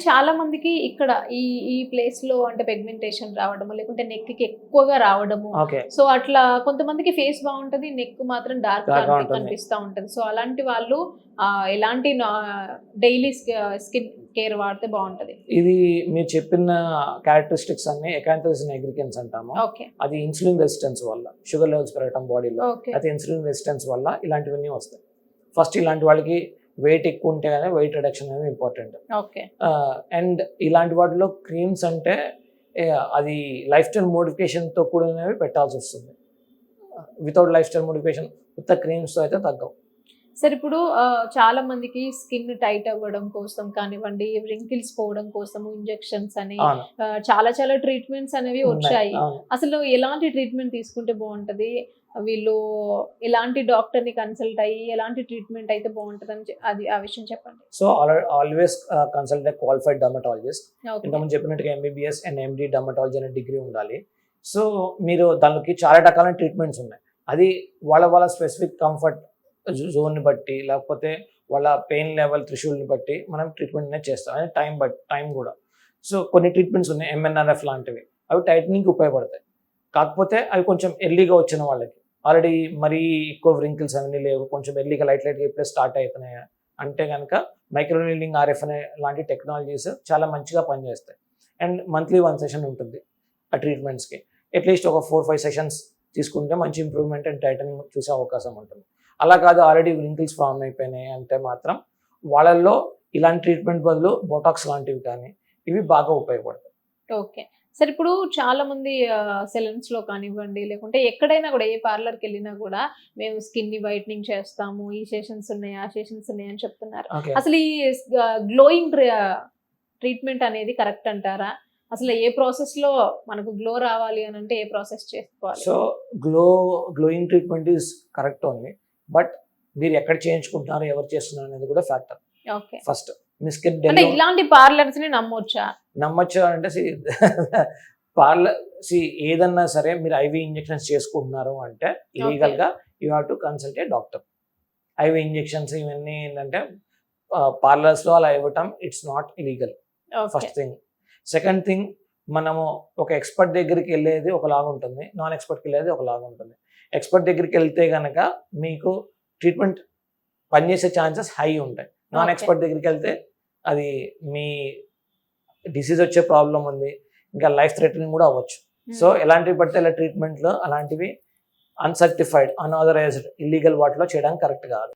చాలా మందికి ఇక్కడ ఈ ఈ ప్లేస్ లో అంటే పిగ్మెంటేషన్ రావడము, లేకుంటే నెక్ కి ఎక్కువగా రావడము. ఓకే. సో అట్లా కొంతమందికి ఫేస్ బాగుంటది, నెక్ మాత్రం డార్క్ కనిపిస్తా ఉంటది. సో అలాంటి వాళ్ళు ఎలాంటి డైలీ స్కిన్ కేర్ వాడితే బాగుంటది? ఇది మీరు చెప్పిన క్యారెక్టరిస్టిక్స్ అన్ని ఎకాంథోసిస్ నిగ్రికెన్స్ అంటాము. ఓకే. అది ఇన్సులిన్ రెసిస్టెన్స్ వల్ల, షుగర్ లెవెల్స్ పెరగడం బాడీలో, ఓకే. అయితే ఇన్సులిన్ రెసిస్టెన్స్ వల్ల ఇలాంటివన్నీ వస్తాయి. ఫస్ట్ ఇలాంటి వాళ్ళకి వెయిట్ ఎక్కువ ఉంటే కానీ వెయిట్ రిడక్షన్ అనేది ఇంపార్టెంట్. ఓకే. అండ్ ఇలాంటి వాటిలో క్రీమ్స్ అంటే అది లైఫ్ స్టైల్ మోడిఫికేషన్తో కూడినవి పెట్టాల్సి వస్తుంది. వితౌట్ లైఫ్ స్టైల్ మోడిఫికేషన్ కొత్త క్రీమ్స్తో అయితే తగ్గవు. సార్ ఇప్పుడు చాలా మందికి స్కిన్ టైట్ అవ్వడం కోసం కానివ్వండి, రింకిల్స్ పోవడం కోసం ఇంజెక్షన్స్ అని చాలా చాలా ట్రీట్మెంట్స్ అనేవి వచ్చాయి. అసలు ఎలాంటి ట్రీట్మెంట్ తీసుకుంటే బాగుంటది? వీళ్ళు ఎలాంటి డాక్టర్ ని కన్సల్ట్ అయ్యి ఎలాంటి ట్రీట్మెంట్ అయితే బాగుంటది అని అది ఆ విషయం చెప్పండి. So always consult a qualified dermatologist. ఇంతకుముందు చెప్పినట్టుగా ఎంబీబీఎస్ అండ్ ఎండి డర్మటాలజీ అనే డిగ్రీ ఉండాలి. సో మీరు దానికి చాలా రకాల ట్రీట్మెంట్స్ ఉన్నాయి. అది వాళ్ళ స్పెసిఫిక్ కంఫర్ట్ జోన్ని బట్టి, లేకపోతే వాళ్ళ పెయిన్ లెవెల్ థ్రెషోల్డ్ని బట్టి మనం ట్రీట్మెంట్ అనేది చేస్తాం. అది టైం కూడా. సో కొన్ని ట్రీట్మెంట్స్ ఉన్నాయి, ఎంఎన్ఆర్ఎఫ్ లాంటివి, అవి టైట్నింగ్కి ఉపయోగపడతాయి. కాకపోతే అవి కొంచెం ఎర్లీగా వచ్చిన వాళ్ళకి, ఆల్రెడీ మరీ ఎక్కువ రింకిల్స్ అవన్నీ లేవు, కొంచెం ఎర్లీగా లైట్గా ఇప్పుడే స్టార్ట్ అవుతున్నాయి అంటే కనుక మైక్రోనీడింగ్ ఆర్ఎఫ్ అనే లాంటి టెక్నాలజీస్ చాలా మంచిగా పనిచేస్తాయి. అండ్ మంత్లీ 1 సెషన్ ఉంటుంది ఆ ట్రీట్మెంట్స్కి. అట్లీస్ట్ ఒక 4-5 సెషన్స్ తీసుకుంటే మంచి ఇంప్రూవ్మెంట్ అండ్ టైటనింగ్ చూసే అవకాశం ఉంటుంది. అలా కాదు ఆల్రెడీ రింకిల్స్ ఫామ్ అయిపోయినాయి అంటే మాత్రం వాళ్ళల్లో ఇలాంటి ట్రీట్మెంట్ బదులు బోటాక్స్ లాంటివి కానీ ఇవి బాగా ఉపయోగపడతాయి. ఓకే సార్, ఇప్పుడు చాలా మంది సెలూన్స్ లో కానివ్వండి, లేకుంటే ఎక్కడైనా కూడా ఏ పార్లర్కి వెళ్ళినా కూడా మేము స్కిన్ ని వైట్నింగ్ చేస్తాము, ఈ సెషన్స్ ఉన్నాయి ఆ సెషన్స్ ఉన్నాయి అని చెప్తున్నారు. అసలు ఈ గ్లోయింగ్ ట్రీట్మెంట్ అనేది కరెక్ట్ అంటారా? అసలు ఏ ప్రాసెస్ లో మనకు గ్లో రావాలి అని అంటే ఏ ప్రాసెస్ చేసుకోవాలి? So glowing treatment is correct only, but మీరు ఎక్కడ చేయించుకుంటున్నారు, ఎవరు చేస్తున్నారు అనేది కూడా ఫ్యాక్టర్. ఓకే. ఫస్ట్ మీ స్కిన్ అంటే ఇలాంటి పార్లర్స్ ని నమ్మొచ్చా అంటే ఏదన్నా సరే మీరు ఐవీ ఇంజెక్షన్స్ చేసుకుంటున్నారు అంటే లీగల్ గా you have to consult a doctor. Ivy injections ఇవన్నీ ఏంటంటే పార్లర్స్ లో అలా ఇవ్వటం it's not illegal, first thing. Second thing, మనము ఒక ఎక్స్పర్ట్ దగ్గరికి వెళ్ళేది ఒకలాగా ఉంటుంది, నాన్ ఎక్స్పర్ట్కి వెళ్ళేది ఒకలాగా ఉంటుంది. ఎక్స్పర్ట్ దగ్గరికి వెళ్తే కనుక మీకు ట్రీట్మెంట్ పనిచేసే ఛాన్సెస్ హై ఉంటాయి. నాన్ ఎక్స్పర్ట్ దగ్గరికి వెళ్తే అది మీ డిసీజ్ వచ్చే ప్రాబ్లం ఉంది, ఇంకా లైఫ్ థ్రెటనింగ్ కూడా అవ్వచ్చు. సో ఎలాంటివి పడితే ఇలా ట్రీట్మెంట్లు అలాంటివి అన్సర్టిఫైడ్, అన్ఆథరైజ్డ్, ఇల్లీగల్ వాటిలో చేయడానికి కరెక్ట్ కాదు.